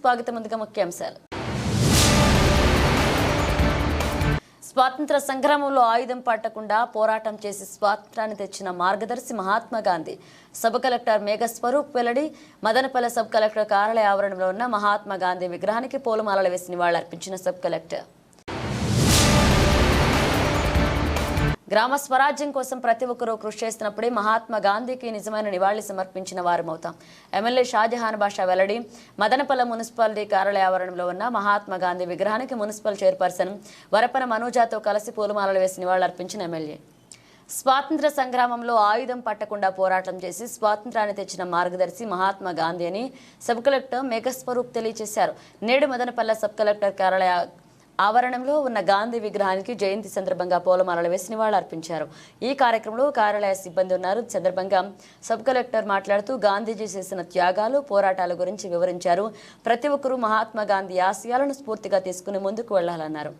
స్వాగతం. ముందుగా ముఖ్యాంశాలు. స్వాతంత్ర సంగ్రామంలో ఆయుధం పట్టకుండా పోరాటం చేసి స్వాతంత్రాన్ని తెచ్చిన మార్గదర్శి మహాత్మా గాంధీ. సబ్ కలెక్టర్ మేఘస్వరూప్ వెల్లడి. మదనపల్లె సబ్ కలెక్టర్ కార్యాలయ ఆవరణంలో ఉన్న మహాత్మా గాంధీ విగ్రహానికి పూలమాలలు వేసి నివాళులర్పించిన సబ్ కలెక్టర్. గ్రామ స్వరాజ్యం కోసం ప్రతి ఒక్కరూ కృషి చేస్తున్నప్పుడే మహాత్మా గాంధీకి నిజమైన నివాళి సమర్పించిన వారమవుతాం. ఎమ్మెల్యే షాజహాన్ బాషా వెల్లడి. మదనపల్లె మున్సిపాలిటీ కార్యాలయ ఆవరణంలో ఉన్న మహాత్మా గాంధీ విగ్రహానికి మున్సిపల్ చైర్పర్సన్ వరపన మనోజాతో కలిసి పూలమాలలు వేసి నివాళులర్పించిన ఎమ్మెల్యే. స్వాతంత్ర సంగ్రామంలో ఆయుధం పట్టకుండా పోరాటం చేసి స్వాతంత్రాన్ని తెచ్చిన మార్గదర్శి మహాత్మా గాంధీ అని సబ్ కలెక్టర్ మేఘస్వరూప్ తెలియజేశారు. నేడు మదనపల్లె సబ్ కలెక్టర్ కార్యాలయ ఆవరణంలో ఉన్న గాంధీ విగ్రహానికి జయంతి సందర్భంగా పూలమాలలు వేసి నివాళులర్పించారు. ఈ కార్యక్రమంలో కార్యాలయ సిబ్బంది ఉన్నారు. సందర్భంగా సబ్ కలెక్టర్ మాట్లాడుతూ గాంధీజీ చేసిన త్యాగాలు, పోరాటాల గురించి వివరించారు. ప్రతి ఒక్కరూ మహాత్మా గాంధీ ఆశయాలను స్ఫూర్తిగా తీసుకుని ముందుకు వెళ్లాలన్నారు.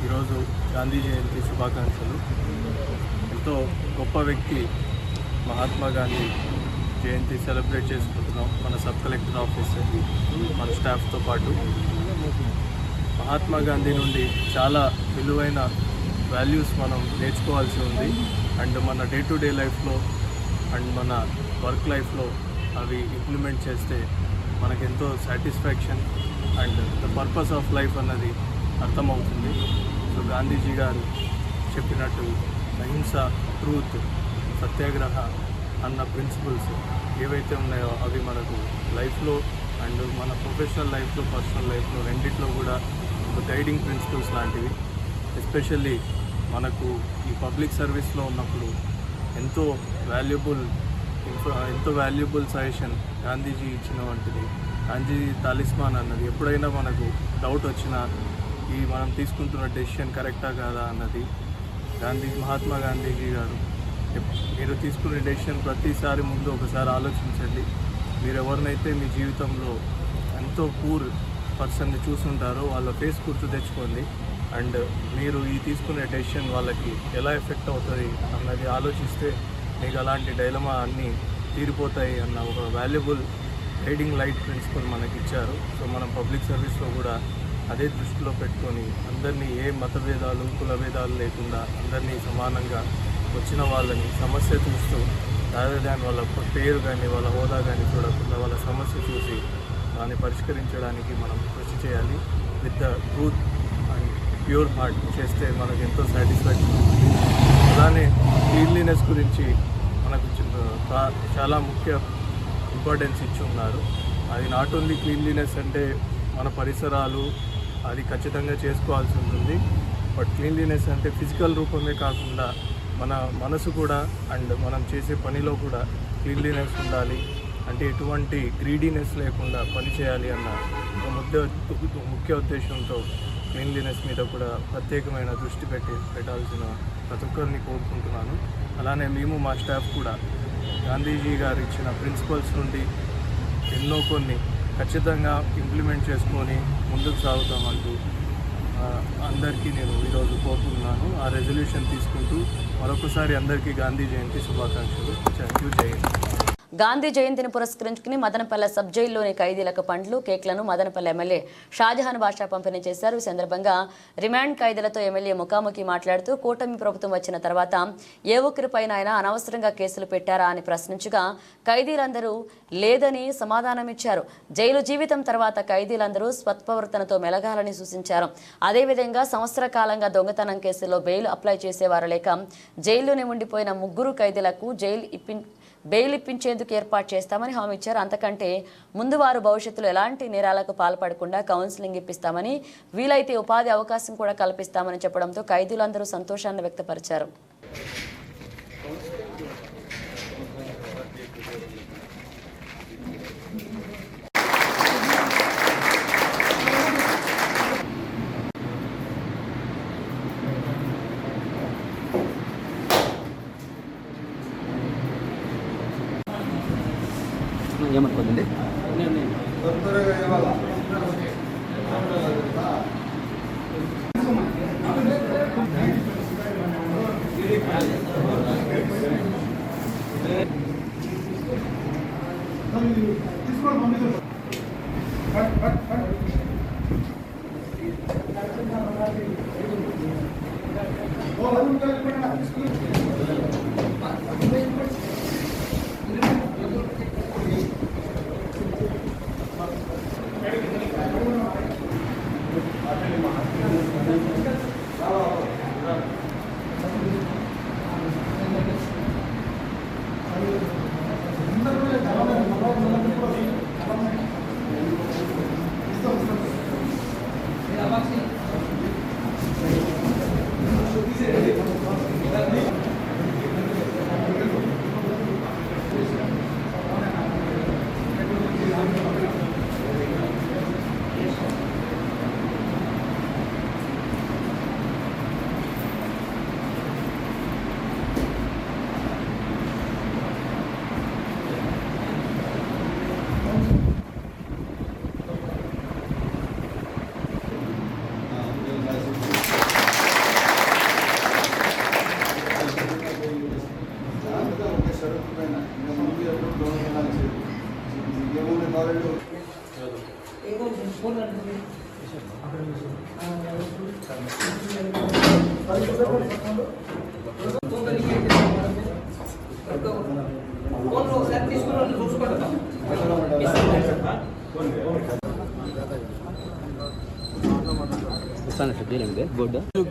ఈరోజు గాంధీ జయంతి శుభాకాంక్షలు. ఎంతో గొప్ప వ్యక్తి మహాత్మా గాంధీ జయంతి సెలబ్రేట్ చేసుకుంటున్నాం మన సబ్ కలెక్టర్ ఆఫీస్ మన స్టాఫ్తో పాటు. మహాత్మా గాంధీ నుండి చాలా విలువైన వాల్యూస్ మనం నేర్చుకోవాల్సి ఉంది. అండ్ మన డే టు డే లైఫ్లో అండ్ మన వర్క్ లైఫ్లో అవి ఇంప్లిమెంట్ చేస్తే మనకెంతో satisfaction and the purpose of life అన్నది అర్థమవుతుంది. సో గాంధీజీ గారు చెప్పినట్టు అహింస, ట్రూత్, సత్యాగ్రహ అన్న ప్రిన్సిపల్స్ ఏవైతే ఉన్నాయో అవి మనకు లైఫ్లో అండ్ మన ప్రొఫెషనల్ లైఫ్లో, పర్సనల్ లైఫ్లో రెండిట్లో కూడా ఒక గైడింగ్ ప్రిన్సిపల్స్ లాంటివి. ఎస్పెషల్లీ మనకు ఈ పబ్లిక్ సర్వీస్లో ఉన్నప్పుడు ఎంతో వాల్యుబుల్ సజెషన్ గాంధీజీ ఇచ్చిన వంటిది. గాంధీజీ తాలిస్మాన్ అన్నది ఎప్పుడైనా మనకు డౌట్ వచ్చినా ఈ మనం తీసుకుంటున్న డెసిషన్ కరెక్టా కాదా అన్నది మహాత్మా గాంధీజీ గారు మీరు తీసుకునే డెసిషన్ ప్రతిసారి ముందు ఒకసారి ఆలోచించండి. మీరు ఎవరినైతే మీ జీవితంలో ఎంతో పూర్ పర్సన్ని చూసుంటారో వాళ్ళ ఫేస్ గుర్తు తెచ్చుకోండి. అండ్ మీరు ఈ తీసుకునే డెసిషన్ వాళ్ళకి ఎలా ఎఫెక్ట్ అవుతుంది అన్నది ఆలోచిస్తే మీకు అలాంటి డైలమా అన్నీ తీరిపోతాయి అన్న ఒక వాల్యుబుల్ గైడింగ్ లైట్ ప్రిన్సిపల్ మనకి ఇచ్చారు. సో మనం పబ్లిక్ సర్వీస్లో కూడా అదే దృష్టిలో పెట్టుకొని అందరినీ ఏ మతభేదాలు, కులభేదాలు లేకుండా అందరినీ సమానంగా వచ్చిన వాళ్ళని సమస్య చూస్తూ రాదర్ దాన్ వాళ్ళ పేరు కానీ వాళ్ళ హోదా కానీ చూడకుండా వాళ్ళ సమస్య చూసి దాన్ని పరిష్కరించడానికి మనం కృషి చేయాలి with the truth and pure heart చేస్తే మనకు ఎంతో సాటిస్ఫాక్షన్ ఉంటుంది. అలానే క్లీన్లీనెస్ గురించి మనకు చాలా ముఖ్య ఇంపార్టెన్స్ ఇచ్చి ఉన్నారు. అది నాట్ ఓన్లీ క్లీన్లీనెస్ అంటే మన పరిసరాలు అది ఖచ్చితంగా చేసుకోవాల్సి ఉంటుంది. బట్ క్లీన్లీనెస్ అంటే ఫిజికల్ రూపమే కాకుండా మన మనసు కూడా అండ్ మనం చేసే పనిలో కూడా క్లీన్లీనెస్ ఉండాలి. అంటే ఎటువంటి గ్రీడీనెస్ లేకుండా పని చేయాలి అన్న ముఖ్య ఉద్దేశంతో క్లీన్లీనెస్ మీద కూడా ప్రత్యేకమైన దృష్టి పెట్టాల్సిన ప్రతి ఒక్కరిని కోరుకుంటున్నాను. అలానే మేము మా స్టాఫ్ కూడా గాంధీజీ గారు ఇచ్చిన ప్రిన్సిపల్స్ నుండి ఎన్నో కొన్ని ఖచ్చితంగా ఇంప్లిమెంట్ చేసుకొని ముందుకు సాగుతామంటూ అందరికీ నేను ఈరోజు కోరుకుంటున్నాను. ఆ రెజల్యూషన్ తీసుకుంటూ మరొకసారి అందరికీ గాంధీ జయంతి శుభాకాంక్షలు. Thank you. జై హింద్. గాంధీ జయంతిని పురస్కరించుకుని మదనపల్లె సబ్ జైల్లోని ఖైదీలకు పండ్లు, కేక్లను మదనపల్లె ఎమ్మెల్యే షాజహాన్ బాషా పంపిణీ చేశారు. ఈ సందర్భంగా రిమాండ్ ఖైదీలతో ఎమ్మెల్యే ముఖాముఖి మాట్లాడుతూ కూటమి ప్రభుత్వం వచ్చిన తర్వాత ఏ ఒక్కరిపైన అయినా అనవసరంగా కేసులు పెట్టారా అని ప్రశ్నించగా ఖైదీలందరూ లేదని సమాధానమిచ్చారు. జైలు జీవితం తర్వాత ఖైదీలందరూ స్వత్ప్రవర్తనతో మెలగాలని సూచించారు. అదేవిధంగా సంవత్సర కాలంగా దొంగతనం కేసులో బెయిల్ అప్లై చేసేవారు లేక జైల్లోనే ఉండిపోయిన 3 ఖైదీలకు బెయిల్ ఇప్పించేందుకు ఏర్పాటు చేస్తామని హామీ ఇచ్చారు. అంతకంటే ముందు వారు భవిష్యత్తులో ఎలాంటి నేరాలకు పాల్పడకుండా కౌన్సిలింగ్ ఇప్పిస్తామని, వీలైతే ఉపాధి అవకాశం కూడా కల్పిస్తామని చెప్పడంతో ఖైదీలందరూ సంతోషాన్ని వ్యక్తపరిచారు. ఏమనుకోండి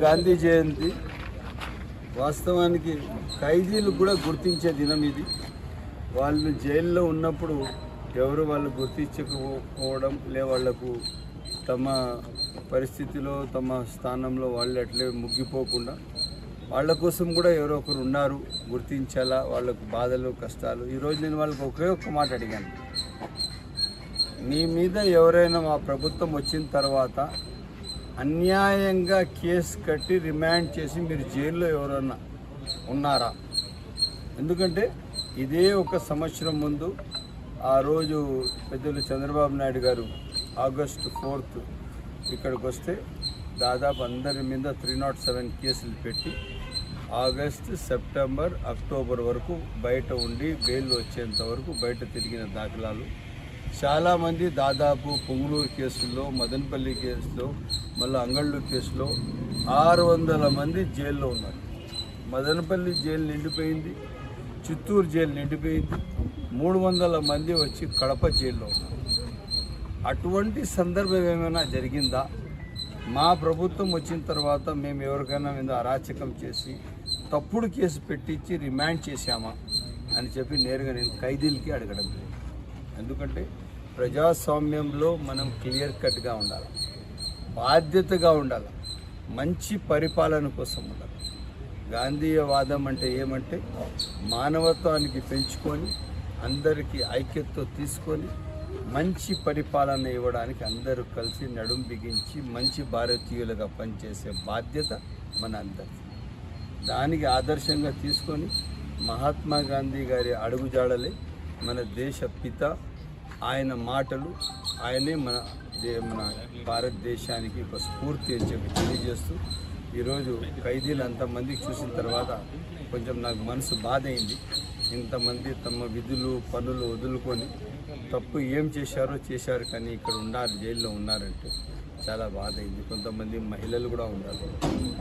గాంధీ జయంతి వాస్తవానికి ఖైదీలు కూడా గుర్తించే దినం ఇది. వాళ్ళు జైల్లో ఉన్నప్పుడు ఎవరు వాళ్ళు గుర్తించకపోవడం వాళ్లకు తమ పరిస్థితిలో తమ స్థానంలో వాళ్ళు అట్లే ముగ్గిపోకుండా వాళ్ళ కోసం కూడా ఎవరో ఒకరు ఉన్నారు, గుర్తించాలా, వాళ్ళకు బాధలు కష్టాలు. ఈరోజు నేను వాళ్ళకి ఒకే ఒక్క మాట అడిగాను, మీ మీద ఎవరైనా మా ప్రభుత్వం వచ్చిన తర్వాత అన్యాయంగా కేసు కట్టి రిమాండ్ చేసి మీరు జైల్లో ఎవరైనా ఉన్నారా? ఎందుకంటే ఇదే ఒక సంవత్సరం ముందు ఆ రోజు పెద్దలు చంద్రబాబు నాయుడు గారు ఆగస్టు 4th ఇక్కడికి వస్తే దాదాపు అందరి మీద 307 కేసులు పెట్టి ఆగస్టు, సెప్టెంబర్, అక్టోబర్ వరకు బయట ఉండి బెయిల్ వచ్చేంత వరకు బయట తిరిగిన దాఖలాలు చాలామంది. దాదాపు పొంగులూరు కేసుల్లో, మదనపల్లి కేసులో, మళ్ళీ అంగళ్ళూరు కేసులో 600 మంది జైల్లో ఉన్నారు. మదనపల్లి జైలు నిండిపోయింది, చిత్తూరు జైలు నిండిపోయింది, 300 మంది వచ్చి కడప జైల్లో ఉన్నారు. అటువంటి సందర్భం ఏమైనా జరిగిందా? మా ప్రభుత్వం వచ్చిన తర్వాత మేము ఎవరికైనా మీద అరాచకం చేసి తప్పుడు కేసు పెట్టించి రిమాండ్ చేశామా అని చెప్పి నేరుగా నేను ఖైదీలకి అడగడం లేదు. ఎందుకంటే ప్రజాస్వామ్యంలో మనం క్లియర్ కట్గా ఉండాలి, బాధ్యతగా ఉండాలి, మంచి పరిపాలన కోసం ఉండాలి. గాంధీయవాదం అంటే ఏమంటే మానవత్వానికి పెంచుకొని అందరికీ ఐక్యతతో తీసుకొని మంచి పరిపాలన ఇవ్వడానికి అందరూ కలిసి నడుం బిగించి మంచి భారతీయులుగా పనిచేసే బాధ్యత మన అందరిది. దానికి ఆదర్శంగా తీసుకొని మహాత్మా గాంధీ గారి అడుగుజాడలే మన దేశ పిత, ఆయన మాటలు ఆయనే మన భారతదేశానికి ఒక స్ఫూర్తి అని చెప్పి తెలియజేస్తూ ఈరోజు ఖైదీలు అంతమందికి చూసిన తర్వాత కొంచెం నాకు మనసు బాధ అయింది. ఇంతమంది తమ విధులు పనులు వదులుకొని తప్పు ఏం చేశారు కానీ ఇక్కడ ఉన్నారు, జైల్లో ఉన్నారంటే చాలా బాధ అయింది. కొంతమంది మహిళలు కూడా ఉన్నారు,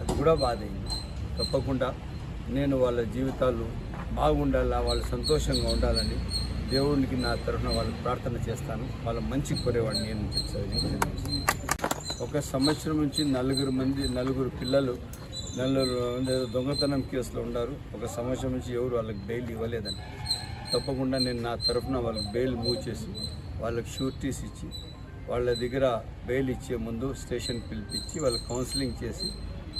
అది కూడా బాధ అయింది. తప్పకుండా నేను వాళ్ళ జీవితాలు బాగుండాలా, వాళ్ళు సంతోషంగా ఉండాలని దేవునికి నా తరఫున వాళ్ళకి ప్రార్థన చేస్తాను. వాళ్ళ మంచి కోరేవాడిని నేను చెప్తాను. ఒక సంవత్సరం నుంచి నలుగురు పిల్లలు దొంగతనం కేసులో ఉన్నారు. ఒక సంవత్సరం నుంచి ఎవరు వాళ్ళకి బెయిల్ ఇవ్వలేదని. తప్పకుండా నేను నా తరఫున వాళ్ళకి బెయిల్ మూవ్ చేసి వాళ్ళకి షూరిటీస్ ఇచ్చి వాళ్ళ దగ్గర బెయిల్ ఇచ్చే ముందు స్టేషన్ పిలిపించి వాళ్ళకి కౌన్సిలింగ్ చేసి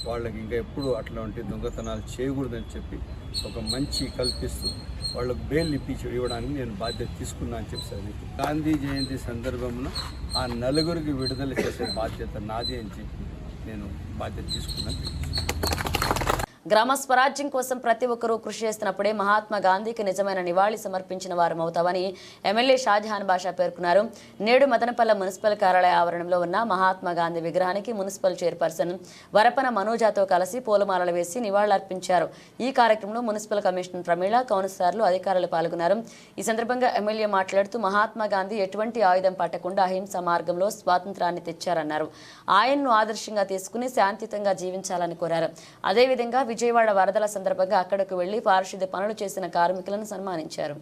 వాళ్ళకి ఇంకా ఎప్పుడు అట్లాంటి దొంగతనాలు చేయకూడదని చెప్పి ఒక మంచి కల్పిస్తూ వాళ్ళకు బెయిల్ ఇవ్వడానికి నేను బాధ్యత తీసుకున్నా అని చెప్పాను. గాంధీ జయంతి సందర్భంలో ఆ నలుగురికి విడుదల చేసే బాధ్యత నాది అని చెప్పి నేను బాధ్యత తీసుకున్నాను. గ్రామ స్వరాజ్యం కోసం ప్రతి ఒక్కరూ కృషి చేస్తున్నప్పుడే మహాత్మా గాంధీకి నిజమైన నివాళి సమర్పించిన వారమవుతామని ఎమ్మెల్యే షాజహాన్ బాషా పేర్కొన్నారు. నేడు మదనపల్లె మున్సిపల్ కార్యాలయ ఆవరణంలో ఉన్న మహాత్మా గాంధీ విగ్రహానికి మున్సిపల్ చైర్పర్సన్ వరపన మనోజాతో కలిసి పూలమాలలు వేసి నివాళులర్పించారు. ఈ కార్యక్రమంలో మున్సిపల్ కమిషనర్ ప్రమీళ, కౌన్సిలర్లు, అధికారులు పాల్గొన్నారు. ఈ సందర్భంగా ఎమ్మెల్యే మాట్లాడుతూ మహాత్మా గాంధీ ఎటువంటి ఆయుధం పట్టకుండా అహింస మార్గంలో స్వాతంత్రాన్ని తెచ్చారన్నారు. ఆయన్ను ఆదర్శంగా తీసుకుని శాంతియుతంగా జీవించాలని కోరారు. అదేవిధంగా విజయవాడ వరదల సందర్భంగా అక్కడకు వెళ్లి పారిశుద్ధ్య పనులు చేసిన కార్మికులను సన్మానించారు.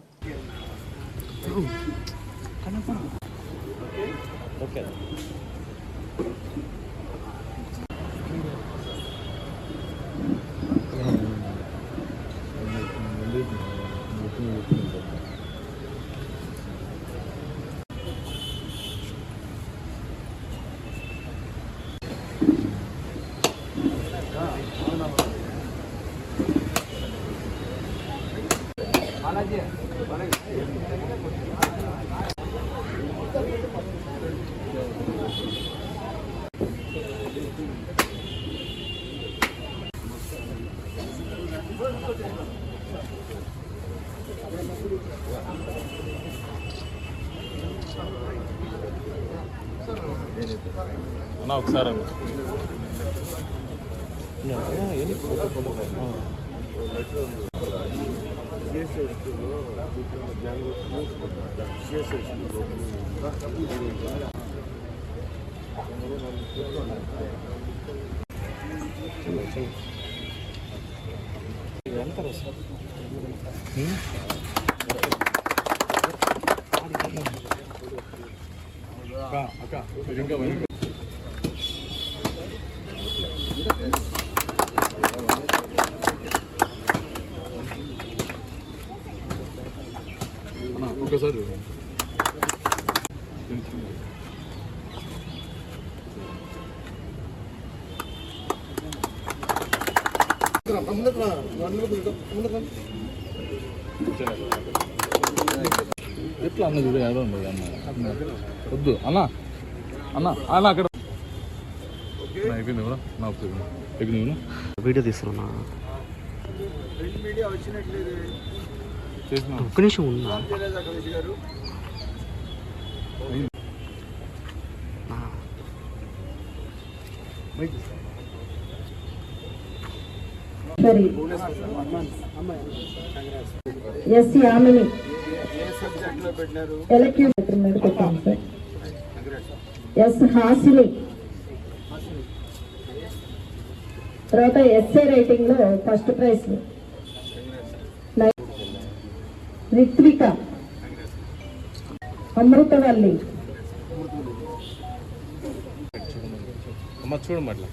ఒకసారి ఒకసారి ఎట్లా అన్న చూడు ఏదో ఉండదు అన్న వద్దు అన్న అన్న అన్న అక్కడ అయిపోయింది కూడా నా అయిపోయింది వీడియో తీస్తున్నా చేసిన ఒక్క నిమిషం ఉన్నా ఎస్ యామిని పెట్టినారు ఎలక్ట్రిక్ పెట్టాను సార్. ఎస్ హాసిని, తర్వాత ఎస్ఏ రైటింగ్ లో ఫస్ట్ ప్రైజ్ రిత్విక, అమృతవల్లి, అమ్మ చూడమ్మ అట్లా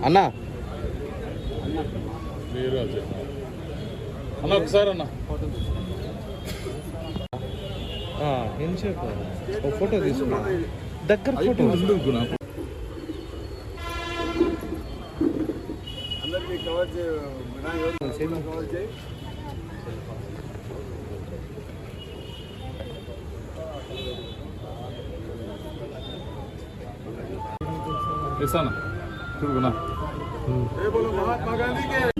అన్నా మీరు అన్న ఒకసారి అన్న ఒక ఫోటో తీసుకున్నా దగ్గర ఫోటో ఎందుకు నాకు అందరికీ కవర్ కవర్ చేయి. ఇస్తానా చూడుకున్నా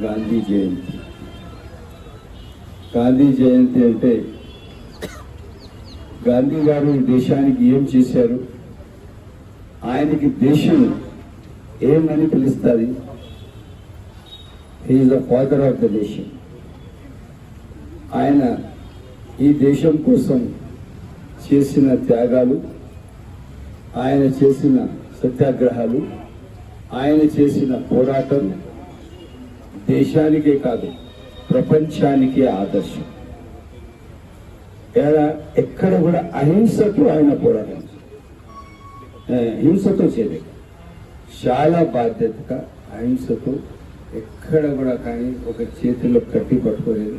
గాంధీ జయంతి. గాంధీ జయంతి అంటే గాంధీ గారు ఈ దేశానికి ఏం చేశారు, ఆయనకి దేశం ఏమని పిలుస్తుంది. He's the father of the nation. ఆయన ఈ దేశం కోసం చేసిన త్యాగాలు, ఆయన చేసిన సత్యాగ్రహాలు, ఆయన చేసిన పోరాటం దేశానికే కాదు ప్రపంచానికే ఆదర్శం. ఎక్కడ కూడా అహింసతో ఆయన పోరాటం, హింసతో చేయలేదు, చాలా బాధ్యతగా అహింసతో ఎక్కడ కూడా కానీ ఒక చేతిలో కట్టి పట్టుకోలేదు,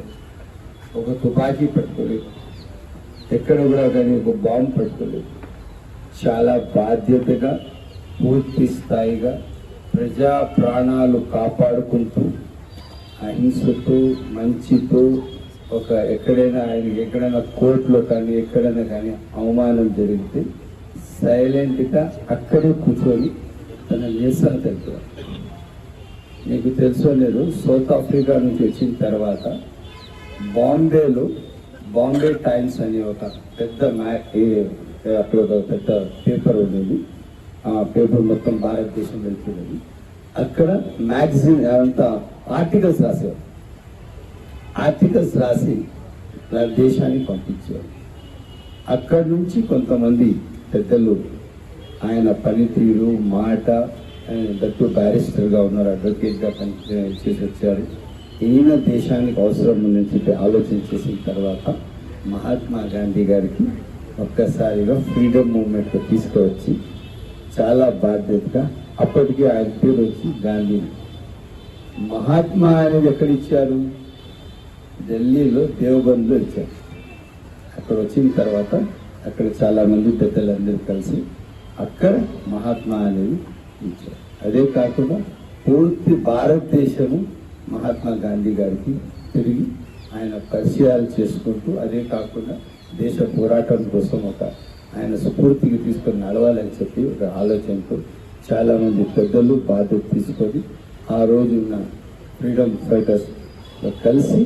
ఒక తుపాకీ పట్టుకోలేదు, ఎక్కడ కూడా కానీ ఒక బాంబు పట్టుకోలేదు. చాలా బాధ్యతగా పూర్తి స్థాయిగా ప్రజా ప్రాణాలు కాపాడుకుంటూ అహింసతో మంచితో ఒక ఎక్కడైనా ఆయనకి ఎక్కడైనా కోర్టులో కానీ ఎక్కడైనా కానీ అవమానం జరిగితే సైలెంట్గా అక్కడే కూర్చొని తన నిరసన తెలిపారు. మీకు తెలుసో లేదు, సౌత్ ఆఫ్రికా నుంచి వచ్చిన తర్వాత బాంబేలో బాంబే టైమ్స్ అనే ఒక పెద్ద అక్కడ ఒక పెద్ద పేపర్ ఉండేది. ఆ పేపర్ మొత్తం భారతదేశం వెళ్తున్నది. అక్కడ మ్యాగజైన్ అంతా ఆర్టికల్స్ రాసేవారు. ఆర్టికల్స్ రాసి దేశానికి పంపించేవారు. అక్కడి నుంచి కొంతమంది పెద్దలు ఆయన పనితీరు, మాట, దట్టు బ్యారిస్టర్గా ఉన్నారు, అడ్వకేట్గా చేసి వచ్చారు. ఈయన దేశానికి అవసరం ఉందని చెప్పి ఆలోచన చేసిన తర్వాత మహాత్మా గాంధీ గారికి ఒక్కసారిగా ఫ్రీడమ్ మూవ్మెంట్లో తీసుకువచ్చి చాలా బాధ్యతగా, అప్పటికి ఆయన పేరు వచ్చి గాంధీ. మహాత్మా అనేది ఎక్కడ ఇచ్చారు? ఢిల్లీలో దేవబంద్లో ఇచ్చారు. అక్కడ వచ్చిన తర్వాత అక్కడ చాలామంది పెద్దలందరూ కలిసి అక్కడ మహాత్మా అనేది ఇచ్చారు. అదే కాకుండా పూర్తి భారతదేశము మహాత్మా గాంధీ గారికి తిరిగి ఆయన పరిచయాలు చేసుకుంటూ, అదే కాకుండా దేశ పోరాటం కోసం ఒక ఆయన స్ఫూర్తికి తీసుకొని నడవాలని చెప్పి ఒక ఆలోచనతో చాలామంది పెద్దలు బాధ్యత తీసుకొని ఆ రోజున్న ఫ్రీడమ్ ఫైటర్స్ కలిసి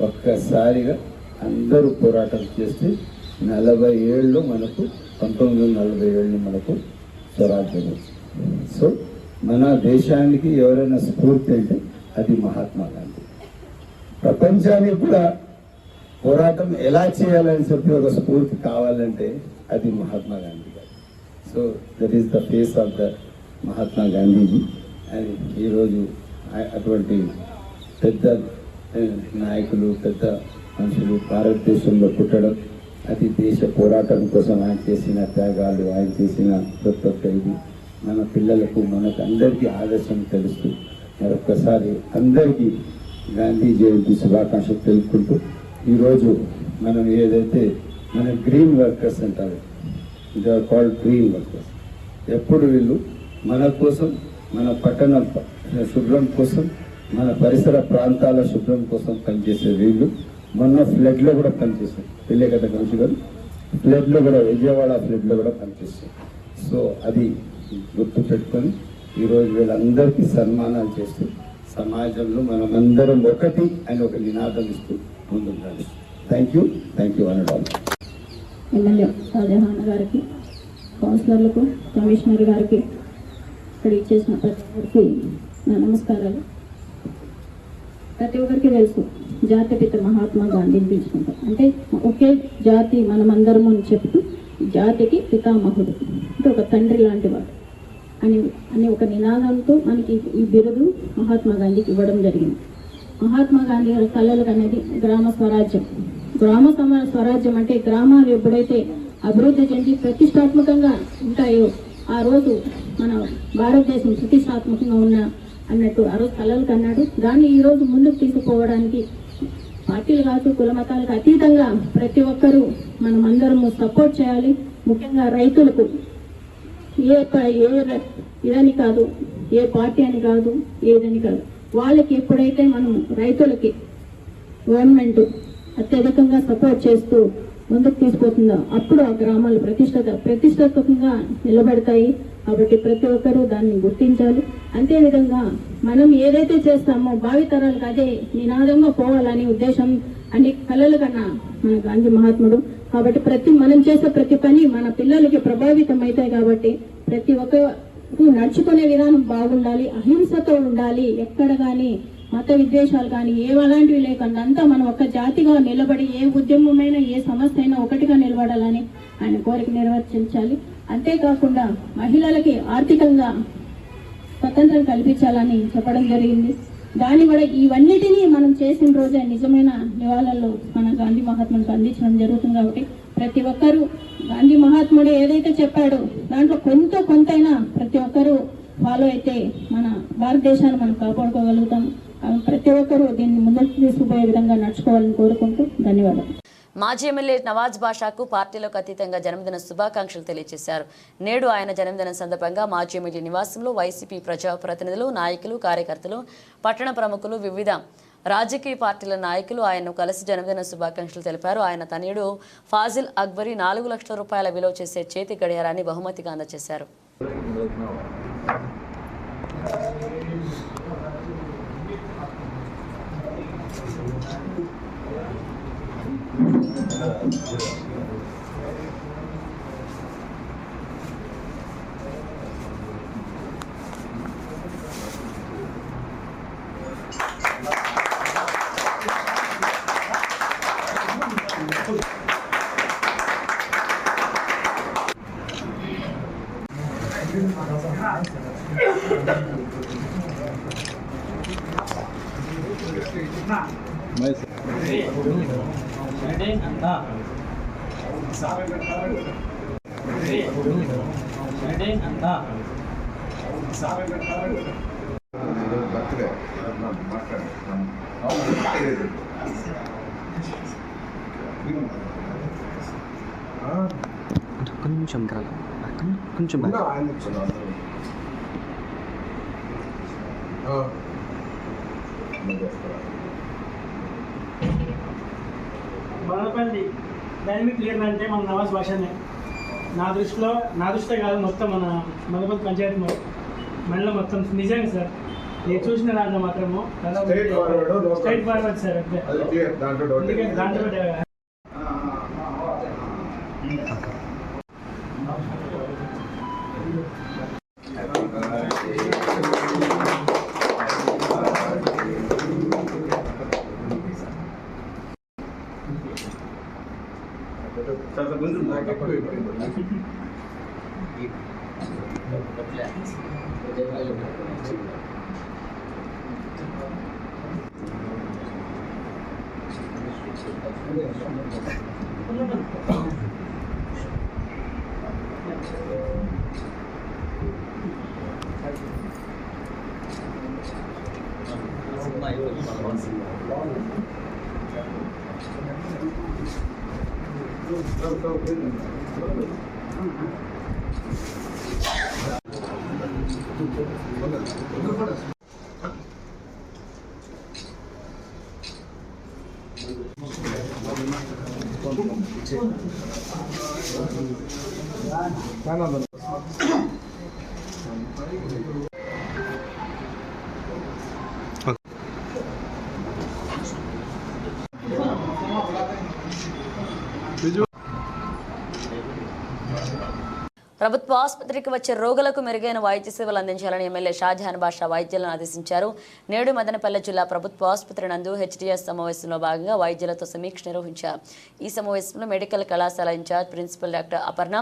ఒక్కసారిగా అందరూ పోరాటం చేస్తే 40 ఏళ్ళు మనకు 1947 మనకు స్వరాజ్యం వచ్చింది. సో మన దేశానికి ఎవరైనా స్ఫూర్తి అంటే అది మహాత్మా గాంధీ. ప్రపంచానికి కూడా పోరాటం ఎలా చేయాలని చెప్పి ఒక స్ఫూర్తి కావాలంటే అది మహాత్మా గాంధీ గారు. So that is the face of the Mahatma Gandhiji. అని ఈరోజు అటువంటి పెద్ద నాయకులు, పెద్ద మనుషులు భారతదేశంలో పుట్టడం, అది దేశ పోరాటం కోసం ఆయన చేసిన త్యాగాలు, ఆయన చేసిన ప్రతి ఒక్క ఇది మన పిల్లలకు, మనకు అందరికీ ఆదర్శం తెలుస్తూ మరొక్కసారి అందరికీ గాంధీ జయంతి శుభాకాంక్షలు తెలుపుకుంటూ, ఈరోజు మనం ఏదైతే మన గ్రీన్ వర్కర్స్ అంటారు, they are called green workers. ఎప్పుడు వీళ్ళు మన కోసం, మన పట్టణ శుభ్రం కోసం, మన పరిసర ప్రాంతాల శుభ్రం కోసం పనిచేసే వీళ్ళు మొన్న ఫ్లడ్లో కూడా పనిచేశారు. వెళ్ళే కదా కౌశి గారు, ఫ్లడ్లో కూడా, విజయవాడ ఫ్లడ్లో కూడా పనిచేస్తారు. సో అది గుర్తు పెట్టుకొని ఈరోజు వీళ్ళందరికీ సన్మానాలు చేస్తూ సమాజంలో మనమందరం ఒకటి అని ఒక నినాదం ఇస్తూ ముందుండాలి. థ్యాంక్ యూ అనడాలి. ఎమ్మెల్యే షాజహాన్ గారికి, కౌన్సిలర్లకు, కమిషనర్ గారికి, ఇక్కడ ఇచ్చేసిన ప్రతి ఒక్కరికి నా నమస్కారాలు. ప్రతి ఒక్కరికి తెలుసు జాతిపిత మహాత్మా గాంధీని పిలుచుకుంటాం అంటే ఒకే జాతి మనమందరం అని చెప్తూ జాతికి పితామహుడు అంటే ఒక తండ్రి లాంటి వాడు అని ఒక నినాదంతో మనకి ఈ బిరుదు మహాత్మా గాంధీకి ఇవ్వడం జరిగింది. మహాత్మా గాంధీ గారి కళలకు అనేది గ్రామ స్వరాజ్యం. స్వరాజ్యం అంటే గ్రామాలు ఎప్పుడైతే అభివృద్ధి చెంది ప్రతిష్టాత్మకంగా ఉంటాయో ఆ రోజు మన భారతదేశం ప్రతిష్టాత్మకంగా ఉన్న అన్నట్టు ఆ రోజు కళలకు అన్నాడు. దాన్ని ఈరోజు ముందుకు తీసుకుపోవడానికి పార్టీలు కాదు, కుల మతాలకు అతీతంగా ప్రతి ఒక్కరూ మనం అందరము సపోర్ట్ చేయాలి. ముఖ్యంగా రైతులకు ఏ ఇదని కాదు, ఏ పార్టీ అని కాదు, ఏదని కాదు, వాళ్ళకి ఎప్పుడైతే మనం రైతులకి గవర్నమెంట్ అత్యధికంగా సపోర్ట్ చేస్తూ ముందుకు తీసుకుపోతుందో అప్పుడు ఆ గ్రామాలు ప్రతిష్టాత్మకంగా నిలబడతాయి. కాబట్టి ప్రతి ఒక్కరూ దాన్ని గుర్తించాలి. అంతేవిధంగా మనం ఏదైతే చేస్తామో భావితరాలకు అదే నినాదంగా పోవాలని ఉద్దేశం అన్ని కళలు కన్నా మన గాంధీ మహాత్ముడు. కాబట్టి మనం చేసే ప్రతి పని మన పిల్లలకి ప్రభావితం అవుతాయి. కాబట్టి ప్రతి ఒక్కరు నడుచుకునే విధానం బాగుండాలి, అహింసతో ఉండాలి. ఎక్కడ కానీ మత విద్వేషాలు కానీ అలాంటివి లేకుండా అంతా మనం ఒక జాతిగా నిలబడి ఏ ఉద్యమమైనా ఏ సమస్య అయినా ఒకటిగా నిలబడాలని ఆయన కోరిక నిర్వర్తించాలి. అంతేకాకుండా మహిళలకి ఆర్థికంగా స్వతంత్రం కల్పించాలని చెప్పడం జరిగింది. దాన్ని కూడా ఇవన్నిటినీ మనం చేసిన రోజే నిజమైన నివాళులు మన గాంధీ మహాత్ముడికి అందించడం జరుగుతుంది. కాబట్టి ప్రతి ఒక్కరూ గాంధీ మహాత్ముడు ఏదైతే చెప్పాడో దాంట్లో కొంతైనా ప్రతి ఒక్కరూ ఫాలో అయితే మన భారతదేశాన్ని మనం కాపాడుకోగలుగుతాం. ప్రతి ఒక్కరూ దీన్ని ముందుకు తీసుకుపోయే విధంగా నడుచుకోవాలని కోరుకుంటూ ధన్యవాదాలు. మాజీ ఎమ్మెల్యే నవాజ్ బాషాకు పార్టీలకు అతీతంగా జన్మదిన శుభాకాంక్షలు తెలియజేశారు. నేడు ఆయన జన్మదినం సందర్భంగా మాజీ ఎమ్మెల్యే నివాసంలో వైసీపీ ప్రజాప్రతినిధులు, నాయకులు, కార్యకర్తలు, పట్టణ ప్రముఖులు, వివిధ రాజకీయ పార్టీల నాయకులు ఆయన్ను కలిసి జన్మదిన శుభాకాంక్షలు తెలిపారు. ఆయన తనయుడు ఫాజిల్ అక్బరీ 4 లక్షల రూపాయల విలువ చేసే చేతి గడియారాన్ని బహుమతిగా అందజేశారు. కొంచెం మనపల్లి డైనమిక్ లీడర్ అంటే మన నవాజ్ భాషనే. నా దృష్టిలో కాదు, మొత్తం మన మనపల్లి పంచాయతీ మండలం మొత్తం నిజంగా సార్. నేను చూసిన దాంట్లో మాత్రము స్ట్రైట్ ఫార్వర్డ్ సార్. దాంట్లో ప్రభుత్వ ఆసుపత్రికి వచ్చే రోగులకు మెరుగైన వైద్య సేవలు అందించాలని ఎమ్మెల్యే షాజహాన్ బాషా వైద్యులను ఆదేశించారు. నేడు మదనపల్లె జిల్లా ప్రభుత్వ ఆసుపత్రి నందు హెచ్డిఎస్ సమావేశంలో భాగంగా వైద్యులతో సమీక్ష నిర్వహించారు. ఈ సమావేశంలో మెడికల్ కళాశాల incharge principal doctor Aparna,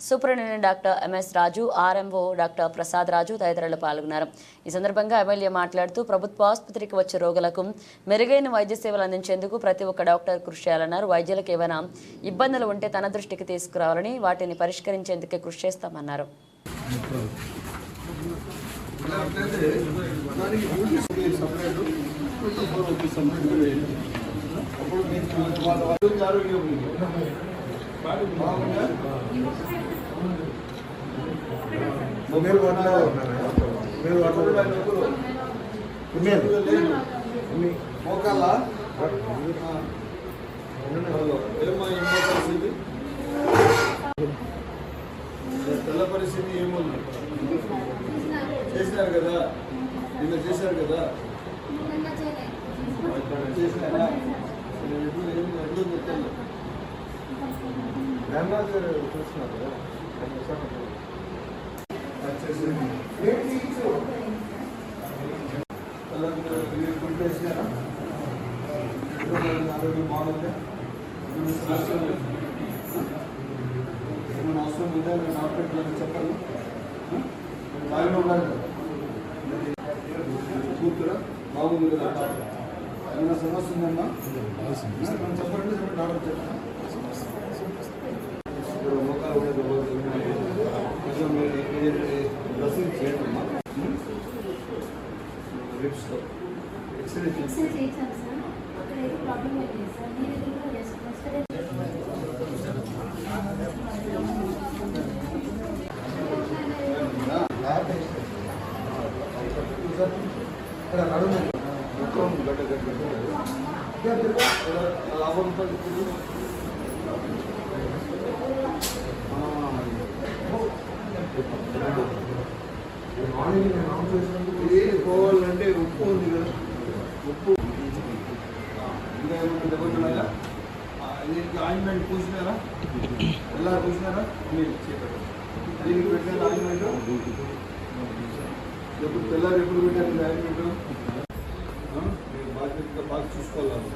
superintendent doctor MS Raju, RMO doctor Prasad Raju తదితరులు పాల్గొన్నారు. ఈ సందర్భంగా ఎమ్మెల్యే మాట్లాడుతూ ప్రభుత్వ ఆసుపత్రికి వచ్చే రోగులకు మెరుగైన వైద్య సేవలు అందించేందుకు ప్రతి ఒక్క డాక్టర్ కృషి చేయాలన్నారు. వైద్యులకు ఏమైనా ఇబ్బందులు ఉంటే తన దృష్టికి తీసుకురావాలని, వాటిని పరిష్కరించేందుకే కృషి చేస్తామన్నారు. తెల్ల పరిస్థితి ఏముంది చేశారు కదా, నిన్న చేశారు కదా, చేసినారా చూస్తున్నారు కదా. ఆరోగ్యం బాగుంది, ఏమైనా అవసరం ఉందా డాక్టర్ చెప్పాలి. బాగానే ఉన్నారు కదా, కూతురా బాగుంది కదా, ఏమైనా సమస్య ఉందమ్మా చెప్పండి, డాక్టర్ చెప్పండి. డ్రెస్సింగ్ చేయండమ్మా, రిప్స్తో ఎక్స్రే పోవాలంటే ఉప్పు ఉంది కదా, ఉప్పు ఇంకా ఏమైనా దెబ్బతున్నాయా? దీనికి ఆయింట్మెంట్ పూసినారా? ఎలా పూసినారా? మీరు దీనికి పెట్టిన ఆయింట్మెంట్ ఎప్పుడు తెల్లారు ఎప్పుడు పెట్టారు ఆయింట్మెంట్? మీరు బాధ్యతగా బాగా చూసుకోవాలి.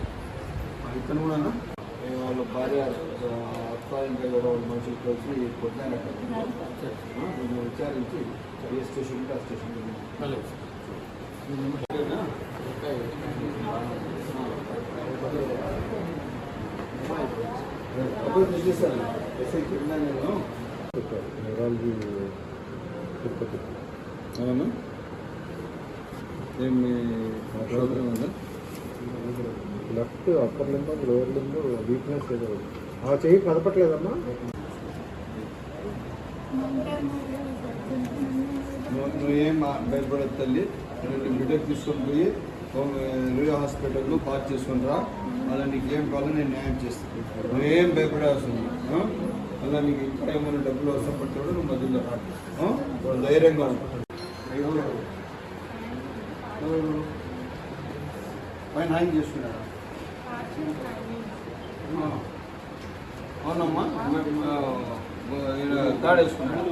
ఇతను కూడా వాళ్ళ భార్య అత్త ఇంకా ఎవరో మనుషులు కలిసి కొట్టినారు. కొంచెం విచారించి ఏ స్టేషన్ ఉంటే ఆ స్టేషన్ అప్పుడు చేసేసాను. ఎస్ఐకి వెళ్ళాను నేను, నెరాలజీ తిరుపతి. అవునా, ఏమి ప్రాబ్లం ఉందా? Left upper limb lower limb weakness ఏదో ఆ చెయ్యి కదపట్లేదమ్మా. నువ్వేం భయపడదు తల్లి, నేను బిడ్డకు తీసుకొని పోయి రియో హాస్పిటల్లో పార్క్ చేసుకొని రా. అలా నీకు ఏం కావాలో నేను న్యాయం చేస్తాను. నువ్వేం భయపడాల్సింది. అలా నీకు ఇంకా ఏమైనా డబ్బులు అవసరం పడితే కూడా నువ్వు మధ్యలో రా, ధైర్యంగా ఉంటావు. పైన హ్యాంగ్ చేసుకున్నారా? అవునమ్మా, తాడు వేసుకున్నాడు.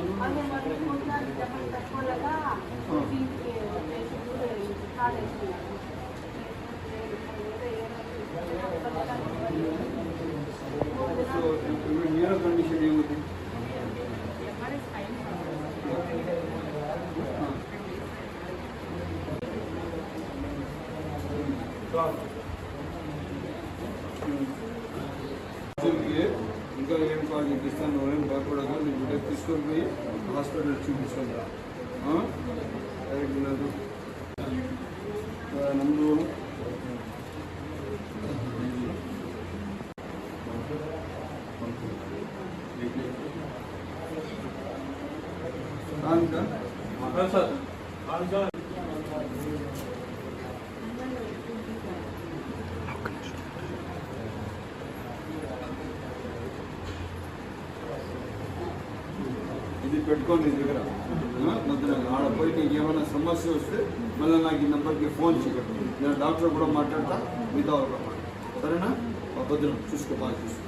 నీరో కండిషన్ ఏముంది? ఇంకా ఏం కాదు నీకు ఇస్తాను, నువ్వేం భయపడదు. నీ బిడ్డ తీసుకొని పోయి హాస్పిటల్ చూపించుకొని రా. నమ్ము ఇది పెట్టుకోండి నీ దగ్గర. మధ్యలో ఆడపోయి నీకు ఏమైనా సమస్య వస్తే మళ్ళీ నాకు ఈ నెంబర్కి ఫోన్ చేయకండి. నేను డాక్టర్ కూడా మాట్లాడతా, మీతో ఒక మాట. సరేనా? భద్రం చూసుకో, బాగా చూసుకో.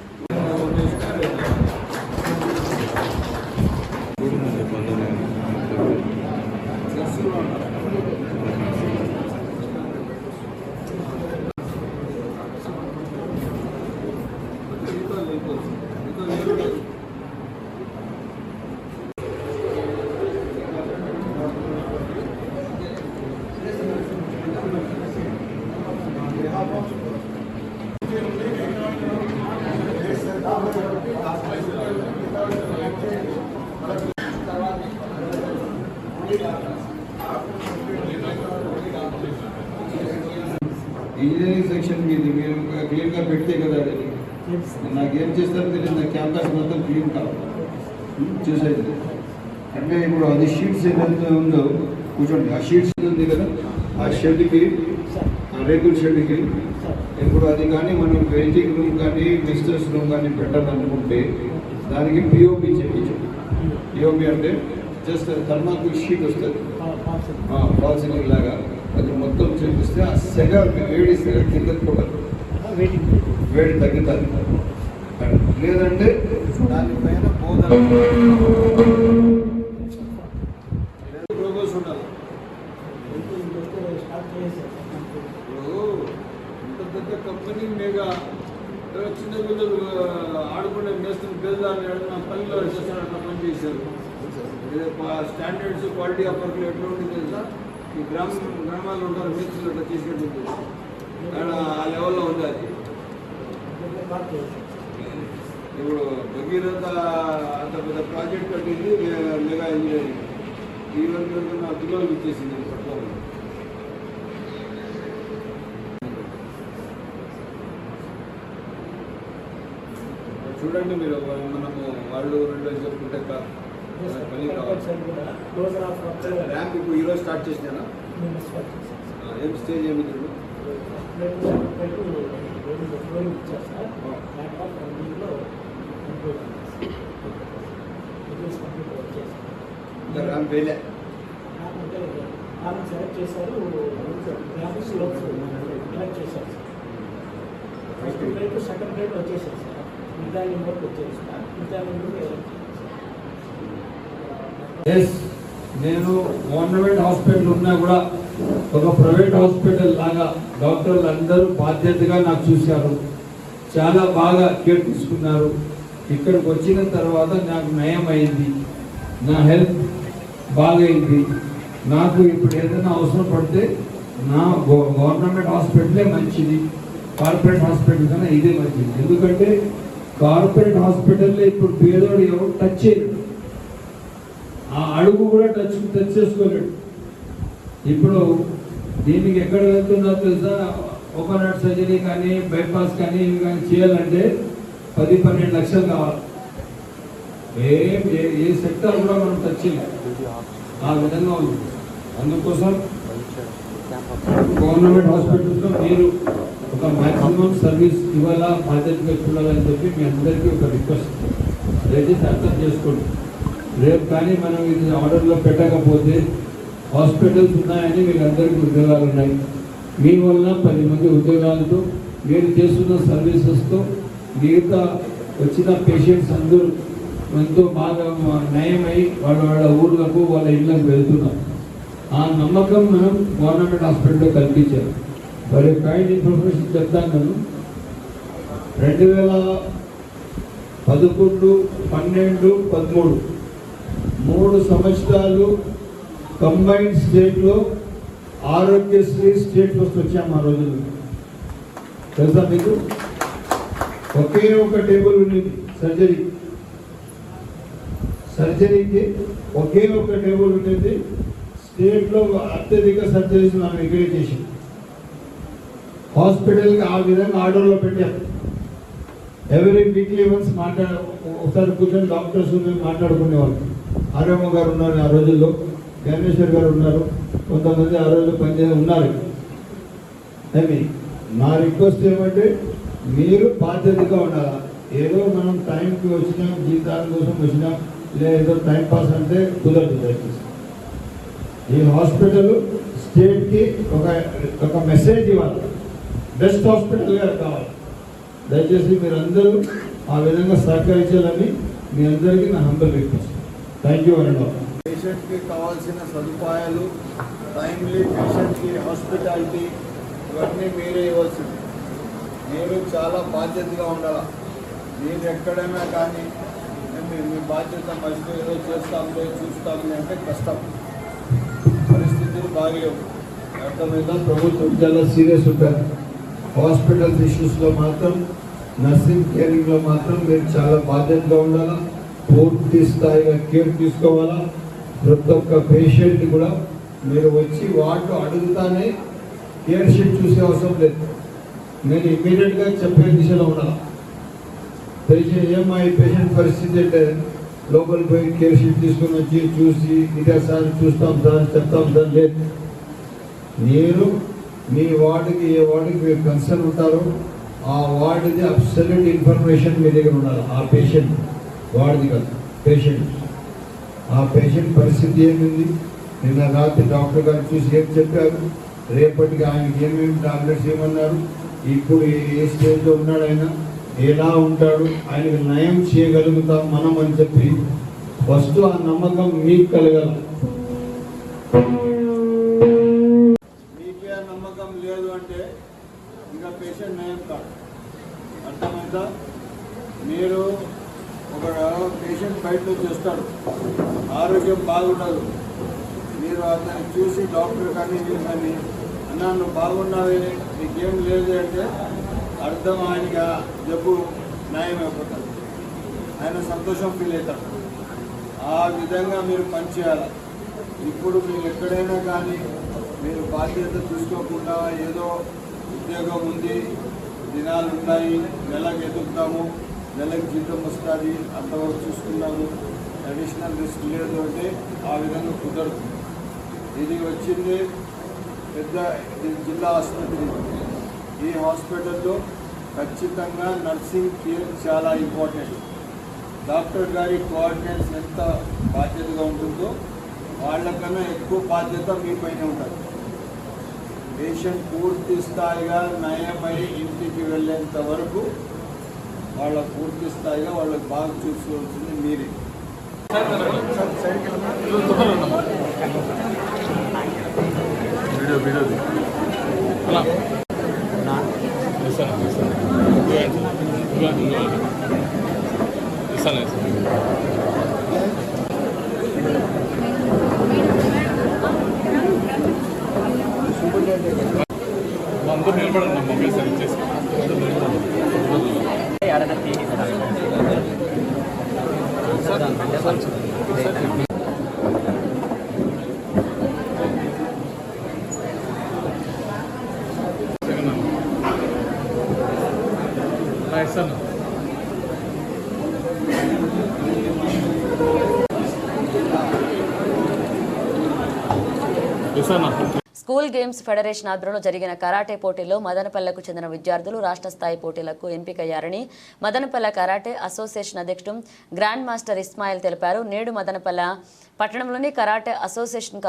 ఇంజనీరింగ్ సెక్షన్ మీది మీరు క్లీన్గా పెడితే కదా నాకేం చేస్తారో తెలియదు. నా క్యాంపస్ మొత్తం క్లీన్ కావాలి చూసేది. అంటే ఇప్పుడు అది షీట్స్ ఏదైతే ఉందో కూర్చోండి, ఆ షీట్స్ ఉంది కదా, ఆ షెడ్కి, ఆ రేకుల షెడ్కి ఇప్పుడు అది కానీ మనం వెయిటింగ్ రూమ్ కానీ విజిటర్స్ రూమ్ కానీ పెట్టాలనుకుంటే దానికి పిఓపి చేయించాం. పిఓపి అంటే జస్ట్ థర్మాకోల్ షీట్ వస్తుంది, ఫాల్ సీలింగ్ లాగా. అది మొత్తం చేపిస్తే ఆ సెగ వేడి సెగ కింద పోతుంది, వేడి తగ్గుతుంది. లేదంటే దానిపైన ప్రోగ్రెస్ ఉండాలి. ఇప్పుడు ఇంత పెద్ద కంపెనీ మేఘా చిన్న పిల్లలు ఆడుకునే మేస్తున్న పిల్లలు నా పల్లెలో చేస్తారు, అట్లా పని చేశారు. స్టాండర్డ్స్ క్వాలిటీ ఆఫ్ వర్క్ ఎట్లా ఉంటుంది తెలుసా? ఈ గ్రామాల్లో ఉంటారు మేస్తులు అట్లా తీసుకెళ్ళి ఆ లెవెల్లో ఉంది అది. ఇప్పుడు భగీరథ అంత పెద్ద ప్రాజెక్ట్ కట్టింది మెగా ఇంజనీరింగ్. ఈ వరకు నా పిల్లలు ఇచ్చేసింది పట్టుకోవాలి. చూడండి మీరు, మనము వాళ్ళు రెండు చెప్పుకుంటే పని కావాలి. ర్యాంప్ ఇప్పుడు ఈరోజు స్టార్ట్ చేసినా ఏం స్టేజ్ ఏమి ర్యాంప్ వేలే సెలెక్ట్ చేశారు, సెలెక్ట్ చేశారు. ఫస్ట్ ప్లేట్ సెకండ్ ప్లేట్ వచ్చేసారు సార్, మిగతాయి మోట్ వచ్చేసి నేను గవర్నమెంట్ హాస్పిటల్ ఉన్నా కూడా ఒక ప్రైవేట్ హాస్పిటల్ లాగా డాక్టర్లు అందరూ బాధ్యతగా నాకు చూశారు, చాలా బాగా కేర్ తీసుకున్నారు. ఇక్కడికి వచ్చిన తర్వాత నాకు నయం అయింది, నా హెల్త్ బాగైంది. నాకు ఇప్పుడు ఏదైనా అవసరం పడితే నా గవర్నమెంట్ హాస్పిటలే మంచిది, కార్పొరేట్ హాస్పిటల్ కన్నా ఇదే మంచిది. ఎందుకంటే కార్పొరేట్ హాస్పిటల్లో ఇప్పుడు పేదోడు ఎవరు టచ్ చేయరు, ఆ అడుగు కూడా టచ్ చేసుకోలేడు. ఇప్పుడు దీనికి ఎక్కడ వెళ్తుందో తెలుసా? ఓపెన్ హార్ట్ సర్జరీ కానీ బైపాస్ కానీ ఇవి కానీ చేయాలంటే 10-12 లక్షలు కావాలి. ఏ సెక్టర్ కూడా మనం టచ్ చేయలేదు, ఆ విధంగా ఉంది. అందుకోసం గవర్నమెంట్ హాస్పిటల్స్లో మీరు ఒక మ్యాక్సిమం సర్వీస్ ఇవ్వాలా, బాధ్యతగా చూడాలని చెప్పి మీ అందరికీ ఒక రిక్వెస్ట్, దయచేసి అర్థం చేసుకోండి. రేపు కానీ మనం ఇది ఆర్డర్లో పెట్టకపోతే హాస్పిటల్స్ ఉన్నాయని మీకు అందరికీ ఉద్యోగాలు ఉన్నాయి. మీ వల్ల 10 మంది ఉద్యోగాలతో మీరు చేస్తున్న సర్వీసెస్తో మిగతా వచ్చిన పేషెంట్స్ అందరూ ఎంతో బాగా నయమై వాళ్ళ ఊర్లకు వాళ్ళ ఇళ్ళకు వెళ్తున్నారు. ఆ నమ్మకం మనం గవర్నమెంట్ హాస్పిటల్లో కల్పించారు. మరి కైండ్ ఇన్ఫర్మేషన్ చెప్తాను. నేను 2011, 12, 13 3 సంవత్సరాలు కంబైన్డ్ స్టేట్లో ఆరోగ్యశ్రీ స్టేట్ ఫస్ట్ వచ్చాము. ఆ రోజుల్లో తెలుసా మీకు? ఒకే ఒక టేబుల్ ఉండేది సర్జరీకి ఒకే ఒక టేబుల్ ఉండేది. స్టేట్లో అత్యధిక సర్జరీస్ మనం ఇక్కడే చేసాం. హాస్పిటల్కి ఆ విధంగా ఆర్డర్లో పెట్టాం. ఎవ్రీ వీక్లీ వన్స్ ఒకసారి కూర్చొని డాక్టర్స్ మాట్లాడుకునేవాళ్ళు. ఆర్ఎంఓ గారు ఉన్నారు ఆ రోజుల్లో, జ్ఞానేశ్వర్ గారు ఉన్నారు, కొంతమంది ఆ రోజుల్లో పనిచేసి ఉన్నారు. అని నా రిక్వెస్ట్ ఏమంటే మీరు బాధ్యతగా ఉండాలి. ఏదో మనం టైంకి వచ్చినాం, జీతాల కోసం వచ్చినాం, లేదో టైం పాస్ అంటే కుదరదు. దయచేసి ఈ హాస్పిటల్ స్టేట్కి ఒక మెసేజ్ ఇవ్వాలి, బెస్ట్ హాస్పిటల్గా కావాలి. దయచేసి మీరందరూ ఆ విధంగా సహకరించాలని మీ అందరికీ నా humble request. Thank you very much. పేషెంట్కి కావాల్సిన సదుపాయాలు, టైమ్లీ పేషెంట్కి హాస్పిటాలిటీ ఇవన్నీ మీరే ఇవ్వాల్సింది. మీరు చాలా బాధ్యతగా ఉండాలి. మీరు ఎక్కడైనా కానీ మీ బాధ్యత మర్చిపోయి ఏదో చేస్తాంలే చూస్తాంలే అంటే కష్టం. పరిస్థితులు బాగలేవు. అర్థమైందా? ప్రభుత్వం చాలా సీరియస్ ఉంటారు. హాస్పిటల్స్ ఇష్యూస్లో మాత్రం, నర్సింగ్ కేరింగ్లో మాత్రం మీరు చాలా బాధ్యతగా ఉండాలా. పూర్తి స్థాయిగా కేర్ తీసుకోవాలా. ప్రతి ఒక్క పేషెంట్ కూడా మీరు వచ్చి వాటిలో అడుగుతానే కేర్ షీట్ చూసే అవసరం లేదు. నేను ఇమీడియట్గా చెప్పే దిశలో ఉండాలి. పేషెంట్ పేషెంట్ పరిస్థితి అంటే లోపలికి పోయి కేర్ షీట్ తీసుకుని వచ్చి చూసి ఇదే సార్ చూస్తాం సార్ చెప్తాం సార్ లేదు. మీరు మీ వార్డుకి ఏ వార్డుకి మీరు కన్సర్న్ ఉంటారో ఆ వార్డుది అబ్సల్యూట్ ఇన్ఫర్మేషన్ మీ దగ్గర ఉండాలి. ఆ పేషెంట్ వార్డుది కాదు, పేషెంట్ ఆ పేషెంట్ పరిస్థితి ఏమింది, నిన్న రాత్రి డాక్టర్ గారు చూసి ఏం చెప్పారు, రేపటికి ఆయనకి ఏమేమి టాబ్లెట్స్ ఏమన్నారు, ఇప్పుడు ఏ స్టేజ్లో ఉన్నాడు, ఆయన ఎలా ఉంటాడు, ఆయనకి నయం చేయగలుగుతాం మనం అని చెప్పి ఫస్ట్ ఆ నమ్మకం మీకు కలగాలి. మీకే ఆ నమ్మకం లేదు అంటే ఇంకా పేషెంట్ నయం కాదు. అర్థమైందా? మీరు ఒక పేషెంట్ బయట నుంచి వస్తాడు, ఆరోగ్యం బాగుండదు, మీరు అతన్ని చూసి డాక్టర్ కానీ మీరు కానీ అన్నా నువ్వు బాగున్నావే నీకేం లేదు అంటే అర్థం ఆయనకి జబ్బు న్యాయం అయిపోతుంది, ఆయన సంతోషం ఫీల్ అవుతాడు. ఆ విధంగా మీరు పనిచేయాలి. ఇప్పుడు మీరు ఎక్కడైనా కానీ మీరు బాధ్యత తీసుకోకుండా ఏదో ఉద్యోగం ఉంది, దినాలు ఉన్నాయి, నెలకు ఎదుగుతాము, నెలకు జీతం వస్తుంది, అంతవరకు చూసుకున్నాము, అడిషనల్ రిస్క్ లేదు అంటే ఆ విధంగా కుదరదు. ఇది వచ్చింది పెద్ద జిల్లా ఆసుపత్రి. ఈ హాస్పిటల్లో ఖచ్చితంగా నర్సింగ్ కేర్ చాలా ఇంపార్టెంట్. డాక్టర్ గారి కోఆర్డినేట్స్ ఎంత బాధ్యతగా ఉంటుందో వాళ్ళకన్నా ఎక్కువ బాధ్యత మీ పైన ఉంటుంది. పేషెంట్ పూర్తి స్థాయిగా నయమై ఇంటికి వెళ్ళేంత వరకు వాళ్ళ పూర్తి స్థాయిగా వాళ్ళకి బాగా చూసుకోవాల్సింది మీరే. వీడియో అలా ఇస్తాను. అందరూ నిలబడండి మమ్మీ సార్ ఇచ్చేసి ఇస్తాను. స్కూల్ గేమ్స్ ఫెడరేషన్ ఆధ్వర్యంలో జరిగిన కరాటే పోటీల్లో మదనపల్లెకు చెందిన విద్యార్థులు రాష్ట్ర స్థాయి పోటీలకు ఎంపికయ్యారని మదనపల్లె కరాటే అసోసియేషన్ అధ్యక్షుడు గ్రాండ్ మాస్టర్ ఇస్మాయిల్ తెలిపారు. నేడు మదనపల్లె పట్టణంలోని కరాటే అసోసియేషన్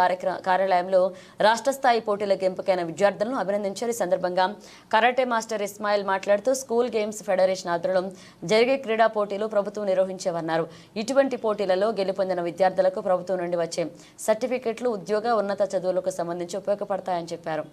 కార్యాలయంలో రాష్ట్ర స్థాయి పోటీలకు ఎంపికైన విద్యార్థులను అభినందించారు. ఈ సందర్భంగా కరాటే మాస్టర్ ఇస్మాయిల్ మాట్లాడుతూ స్కూల్ గేమ్స్ ఫెడరేషన్ ఆధ్వర్యంలో జరిగే క్రీడా పోటీలు ప్రభుత్వం నిర్వహించేవన్నారు. ఇటువంటి పోటీలలో గెలుపొందిన విద్యార్థులకు ప్రభుత్వం నుండి వచ్చే సర్టిఫికెట్లు ఉద్యోగ ఉన్నత చదువులకు సంబంధించి ఉపయోగపడతాయని చెప్పారు.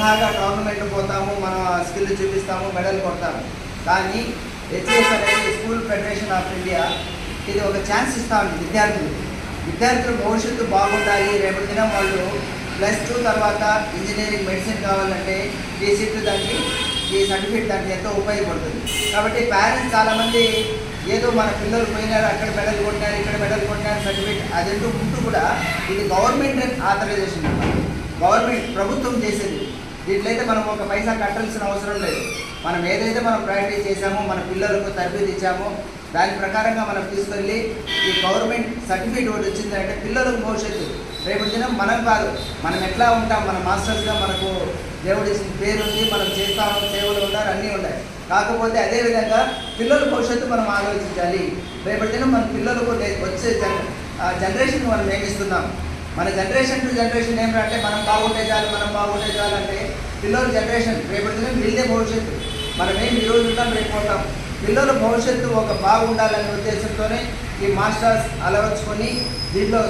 స్వతహాగా టోర్నమెంట్ పోతాము, మన స్కిల్ చూపిస్తాము, మెడల్ కొడతాము. కానీ హెచ్ఎస్ అనేది స్కూల్ ఫెడరేషన్ ఆఫ్ ఇండియా ఇది ఒక ఛాన్స్ ఇస్తా ఉంది విద్యార్థులు భవిష్యత్తు బాగుండాలి. రేపటి దినం వాళ్ళు +2 తర్వాత ఇంజనీరింగ్ మెడిసిన్ కావాలంటే ఈ సీట్లు దానికి ఈ సర్టిఫికేట్ దానికి ఎంతో ఉపయోగపడుతుంది. కాబట్టి పేరెంట్స్ చాలామంది ఏదో మన పిల్లలు పోయినారు, అక్కడ మెడల్ కొట్టినారు, ఇక్కడ మెడల్ కొట్టినారు సర్టిఫికేట్ అదంటూ ఉంటూ కూడా ఇది గవర్నమెంట్ ఆథరైజేషన్, గవర్నమెంట్ ప్రభుత్వం చేసేది. దీంట్లో అయితే మనం ఒక పైసా కట్టాల్సిన అవసరం లేదు. మనం ఏదైతే మనం ప్రాక్టీస్ చేసామో, మన పిల్లలకు తరబేతి ఇచ్చామో దాని ప్రకారంగా మనం తీసుకెళ్ళి ఈ గవర్నమెంట్ సర్టిఫికేట్ ఒకటి వచ్చిందంటే పిల్లలకు భవిష్యత్తు రేపటి దినం మనం కాదు, మనం ఎట్లా ఉంటాం, మన మాస్టర్స్గా మనకు దేవుడి పేరు ఉంది, మనం చేస్తాము, సేవలు ఉన్నారు, అన్నీ ఉన్నాయి. కాకపోతే అదేవిధంగా పిల్లల భవిష్యత్తు మనం ఆలోచించాలి. రేపటి దినం మన పిల్లలకు వచ్చే జనరేషన్ మనం ఏమిస్తున్నాం. మన జనరేషన్ టు జనరేషన్ ఏమిటంటే మనం బాగుంటే చాలు అంటే పిల్లల జనరేషన్ రేపటి దినం వీళ్ళే భవిష్యత్తు. మనమేం ఈరోజు ఉంటాం, రేపు పోతాం. పిల్లల భవిష్యత్తు ఒక బాగుండాలనే ఉద్దేశంతోనే ఈ మాస్టర్స్ అలవర్చుకొని దీంట్లో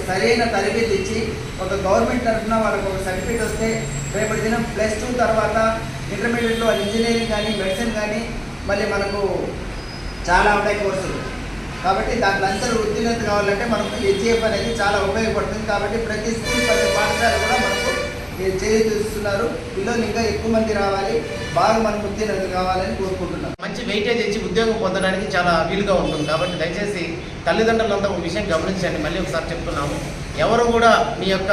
సరైన తరబేతి ఇచ్చి ఒక గవర్నమెంట్ తరఫున వాళ్ళకు ఒక సర్టిఫికేట్ వస్తే రేపటి దినం +2 తర్వాత ఇంటర్మీడియట్లో ఇంజనీరింగ్ కానీ మెడిసిన్ కానీ మళ్ళీ మనకు చాలా ఉంటాయి కోర్సులు. కాబట్టి దాంట్లో అందరూ ఉత్తీర్ణత కావాలంటే మనకు హెచ్ఎఫ్ అనేది చాలా ఉపయోగపడుతుంది. కాబట్టి ప్రతి స్కూల్ ప్రతి పాఠశాల కూడా మనకు చేస్తున్నారు. పిల్లలు ఇంకా ఎక్కువ మంది రావాలి, బాగా మనకు ఉత్తీర్ణత కావాలని కోరుకుంటున్నాం. మంచి వెయిటేజ్ ఇచ్చి ఉద్యోగం పొందడానికి చాలా వీలుగా ఉంటుంది. కాబట్టి దయచేసి తల్లిదండ్రులంతా ఒక విషయం గమనించండి. మళ్ళీ ఒకసారి చెప్తున్నాము, ఎవరు కూడా మీ యొక్క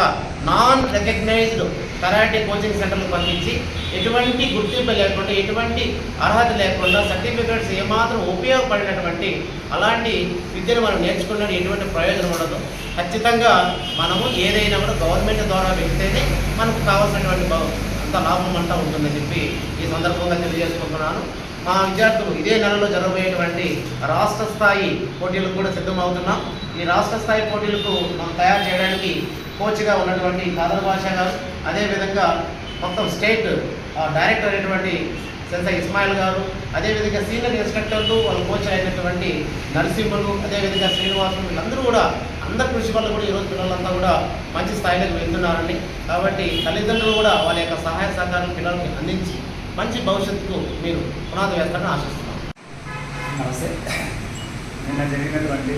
నాన్ రికగ్నైజ్డ్ కరాటే కోచింగ్ సెంటర్లు పంపించి ఎటువంటి గుర్తింపు లేకుండా, ఎటువంటి అర్హత లేకుండా, సర్టిఫికేట్స్ ఏమాత్రం ఉపయోగపడినటువంటి అలాంటి విద్యను మనం నేర్చుకున్నది ఎటువంటి ప్రయోజనం ఉండదు. ఖచ్చితంగా మనము ఏదైనా కూడా గవర్నమెంట్ ద్వారా వెళ్తేనే మనకు కావాల్సినటువంటి అంత లాభం అంతా ఉంటుందని చెప్పి ఈ సందర్భంగా తెలియజేసుకుంటున్నాను. మా విద్యార్థులు ఇదే నెలలో జరగబోయేటువంటి రాష్ట్ర స్థాయి పోటీలకు కూడా సిద్ధమవుతున్నాం. ఈ రాష్ట్ర స్థాయి పోటీలకు మనం తయారు చేయడానికి కోచ్గా ఉన్నటువంటి కాదర్ బాషా గారు, అదేవిధంగా మొత్తం స్టేట్ డైరెక్టర్ అయినటువంటి సెన్సై ఇస్మాయిల్ గారు, అదేవిధంగా సీనియర్ ఇన్స్ట్రక్టర్లు వాళ్ళ కోచ్ అయినటువంటి నరసింహులు, అదేవిధంగా శ్రీనివాసులు, వీళ్ళందరూ కూడా అందరి కృషి వల్ల కూడా ఈరోజు పిల్లలంతా కూడా మంచి స్థాయిలోకి వెళ్తున్నారండి. కాబట్టి తల్లిదండ్రులు కూడా వాళ్ళ యొక్క సహాయ సహకారాలు పిల్లలకి అందించి మంచి భవిష్యత్తుకు మీరు పునాది వేస్తారని ఆశిస్తున్నాం. నమస్తే. నిన్న జరిగినటువంటి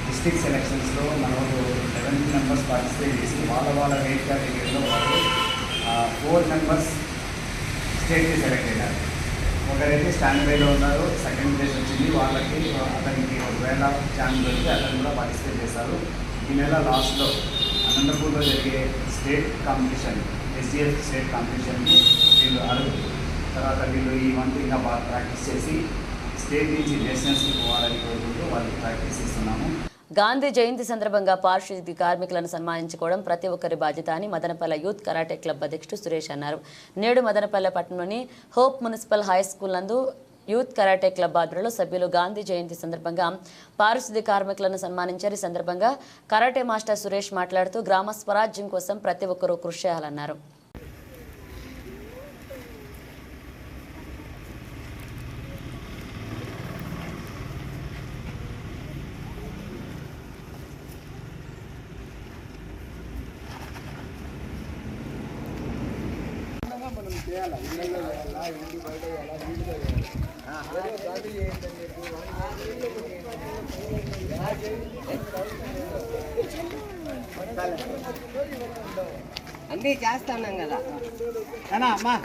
డిస్ట్రిక్ట్ సెలక్షన్స్లో మనకు 11 మెంబర్స్ పార్టిసిపేట్ చేసి వాళ్ళ వెయిట్ కేటగిరీలో వాళ్ళు 4 మెంబర్స్ స్టేట్కి సెలెక్ట్ అయ్యారు. ఒకరైతే స్టాండ్ బైలో ఉన్నారు, సెకండ్ ప్లేస్ వచ్చింది. వాళ్ళకి అతనికి ఒకవేళ ఛాన్స్ దొరికి అతను కూడా పార్టిసిపేట్ చేశారు. ఈ నెల లాస్ట్లో అనంతపూర్లో జరిగే స్టేట్ కాంపిటీషన్, ఎస్డిఎఫ్ స్టేట్ కాంపిటీషన్కి వీళ్ళు అడుగుతారు. తర్వాత వీళ్ళు ఈ మంత్ ఇంకా బాగా ప్రాక్టీస్ చేసి స్టేట్ నుంచి నేషనల్స్కి పోవాలని కోరుకుంటూ వాళ్ళకి ప్రాక్టీస్ ఇస్తున్నాము. గాంధీ జయంతి సందర్భంగా పారిశుద్ధ్య కార్మికులను సన్మానించుకోవడం ప్రతి ఒక్కరి బాధ్యత అని మదనపల్లె యూత్ కరాటే క్లబ్ అధ్యక్షుడు సురేష్ అన్నారు. నేడు మదనపల్లె పట్టణంలోని హోప్ మున్సిపల్ హై స్కూల్ నందు యూత్ కరాటే క్లబ్ ఆధ్వర్యంలో సభ్యులు గాంధీ జయంతి సందర్భంగా పారిశుద్ధ్య కార్మికులను సన్మానించారు. ఈ సందర్భంగా కరాటే మాస్టర్ సురేష్ మాట్లాడుతూ గ్రామ స్వరాజ్యం కోసం ప్రతి ఒక్కరూ కృషి చేయాలన్నారు. అన్నీ చేస్తున్నాం కదా అమ్మా.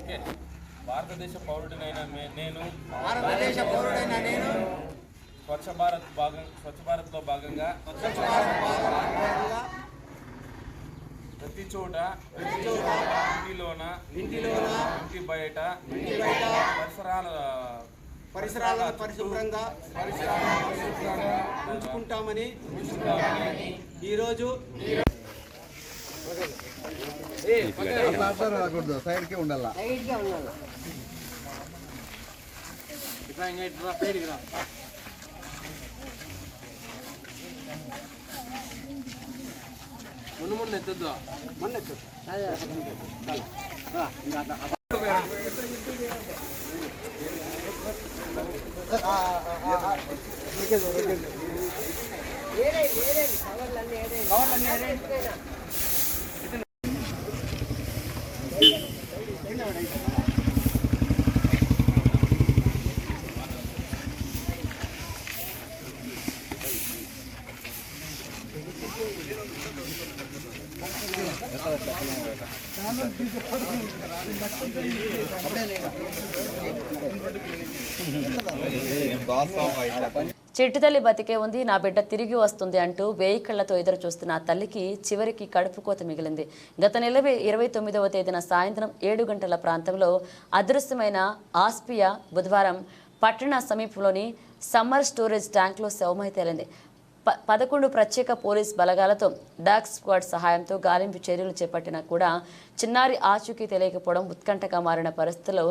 ఓకే. భారతదేశ పౌరుడినైన నేను స్వచ్ఛ భారత్లో భాగంగా ప్రతి చోట ఇంటిలోన ఇంటి బయట పరిసరాలను పరిశుభ్రంగా ఉంచుకుంటామని ఈరోజు సైడ్కే ఉండాలా. చిట్టితల్లి బతికే ఉంది, నా బిడ్డ తిరిగి వస్తుంది అంటూ వేయి కళ్లతో ఎదురు చూస్తున్న ఆ తల్లికి చివరికి కడుపు కోత మిగిలింది. గత నెల 29వ తేదీన సాయంత్రం 7 గంటల ప్రాంతంలో అదృశ్యమైన ఆస్పియా బుధవారం పట్టణ సమీపంలోని సమ్మర్ స్టోరేజ్ ట్యాంక్లో శవమై తేలింది. 11 ప్రత్యేక పోలీస్ బలగాలతో డాగ్ స్క్వాడ్ సహాయంతో గాలింపు చర్యలు చేపట్టినా కూడా చిన్నారి ఆచూకీ తెలియకపోవడం ఉత్కంఠగా మారిన పరిస్థితుల్లో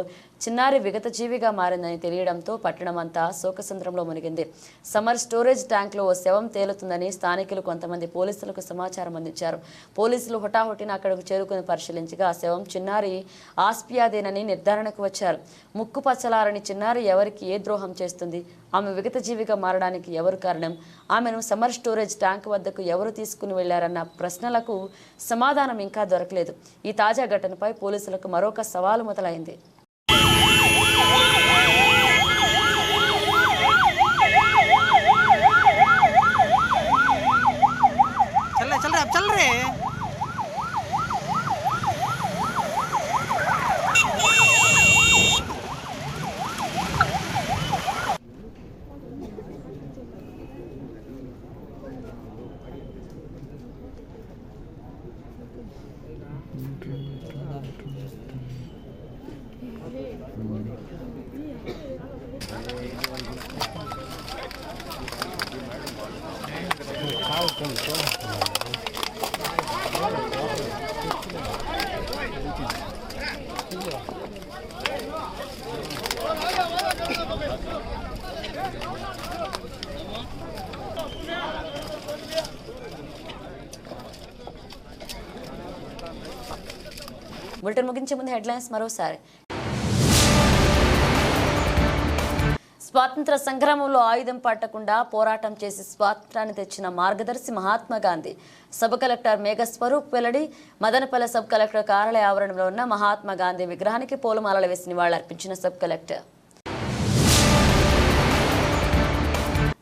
చిన్నారి విగతజీవిగా మారిందని తెలియడంతో పట్టణమంతా శోకసంద్రంలో మునిగింది. సమ్మర్ స్టోరేజ్ ట్యాంక్లో ఓ శవం తేలుతుందని స్థానికులు కొంతమంది పోలీసులకు సమాచారం అందించారు. పోలీసులు హుటాహుటిన అక్కడకు చేరుకుని పరిశీలించగా ఆ శవం చిన్నారి ఆస్పియాదేనని నిర్ధారణకు వచ్చారు. ముక్కు పచ్చలారని చిన్నారి ఎవరికి ఏ ద్రోహం చేస్తుంది? ఆమె విగతజీవిగా మారడానికి ఎవరు కారణం? ఆమెను సమ్మర్ స్టోరేజ్ ట్యాంక్ వద్దకు ఎవరు తీసుకుని వెళ్లారన్న ప్రశ్నలకు సమాధానం ఇంకా దొరకలేదు. ఈ తాజా ఘటనపై పోలీసులకు మరొక సవాలు మొదలైంది. బులెటిన్ ముగించే ముందు హెడ్లైన్స్ మరోసారి. స్వాతంత్ర సంగ్రామంలో ఆయుధం పట్టకుండా పోరాటం చేసి స్వాతంత్రాన్ని తెచ్చిన మార్గదర్శి మహాత్మా గాంధీ. సబ్ కలెక్టర్ మేఘస్వరూప్ వెల్లడి. మదనపల్లె సబ్ కలెక్టర్ కార్యాలయ ఆవరణంలో ఉన్న మహాత్మా గాంధీ విగ్రహానికి పూలమాలలు వేసి నివాళులర్పించిన సబ్ కలెక్టర్.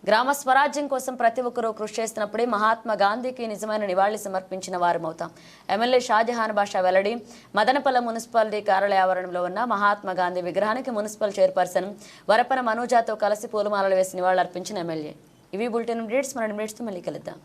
గ్రామ స్వరాజ్యం కోసం ప్రతి ఒక్కరూ కృషి చేస్తున్నప్పుడే మహాత్మా గాంధీకి నిజమైన నివాళి సమర్పించిన వారమవుతాం. ఎమ్మెల్యే షాజహాన్ బాషా వెల్లడి. మదనపల్లె మున్సిపాలిటీ కార్యాలయ ఆవరణంలో ఉన్న మహాత్మా గాంధీ విగ్రహానికి మున్సిపల్ చైర్పర్సన్ వరపన మనోజాతో కలిసి పూలమాలలు వేసి నివాళులర్పించిన ఎమ్మెల్యే. ఇవి బులెటిన్ అప్డేట్స్. మరిన్ని అప్డేట్స్తో మళ్ళీ కలుద్దాం.